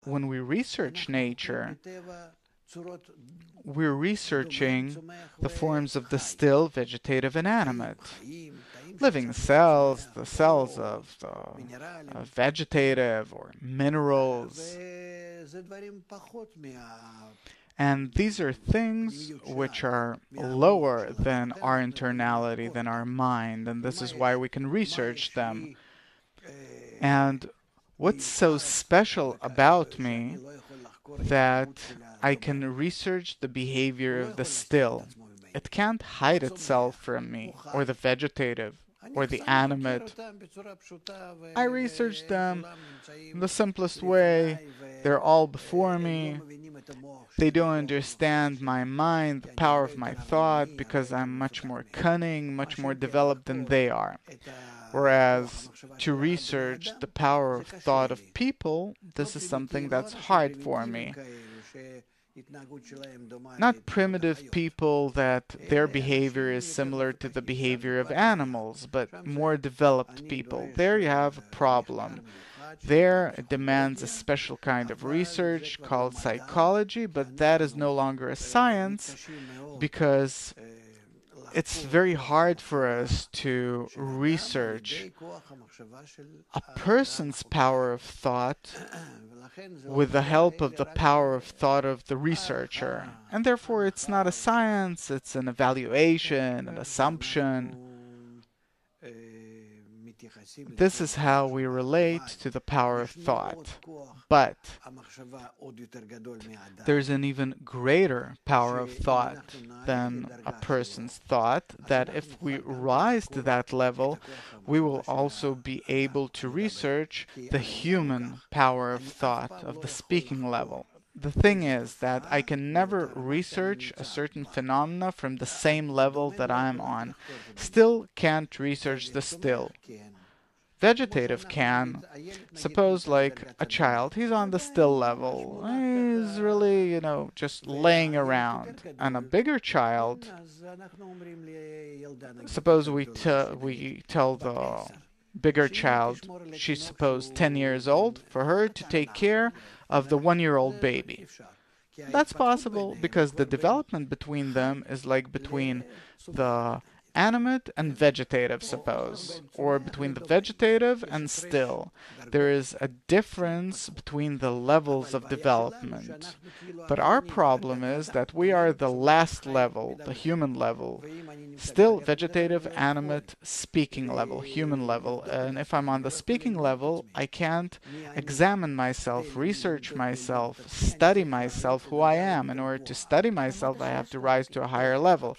when we research nature, we're researching the forms of the still, vegetative, and animate. Living cells, the cells of the vegetative or minerals. And these are things which are lower than our internality, than our mind, and this is why we can research them. And what's so special about me that I can research the behavior of the still. It can't hide itself from me, or the vegetative, or the animate. I research them in the simplest way. They're all before me. They don't understand my mind, the power of my thought, because I'm much more cunning, much more developed than they are. Whereas to research the power of thought of people, this is something that's hard for me. Not primitive people that their behavior is similar to the behavior of animals, but more developed people. There you have a problem. There it demands a special kind of research called psychology, but that is no longer a science because it's very hard for us to research a person's power of thought with the help of the power of thought of the researcher. And therefore it's not a science, it's an evaluation, an assumption. This is how we relate to the power of thought. But there's an even greater power of thought than a person's thought, that if we rise to that level, we will also be able to research the human power of thought, of the speaking level. The thing is that I can never research a certain phenomena from the same level that I'm on. Still can't research the still. Vegetative can. Suppose like a child, he's on the still level. He's really, just laying around. And a bigger child, suppose we tell the bigger child, she's suppose 10 years old, for her to take care of the 1-year-old baby. That's possible because the development between them is like between the animate and vegetative, suppose, or between the vegetative and still. There is a difference between the levels of development. But our problem is that we are the last level, the human level. Still vegetative, animate, speaking level, human level. And if I'm on the speaking level, I can't examine myself, research myself, study myself, who I am. In order to study myself, I have to rise to a higher level.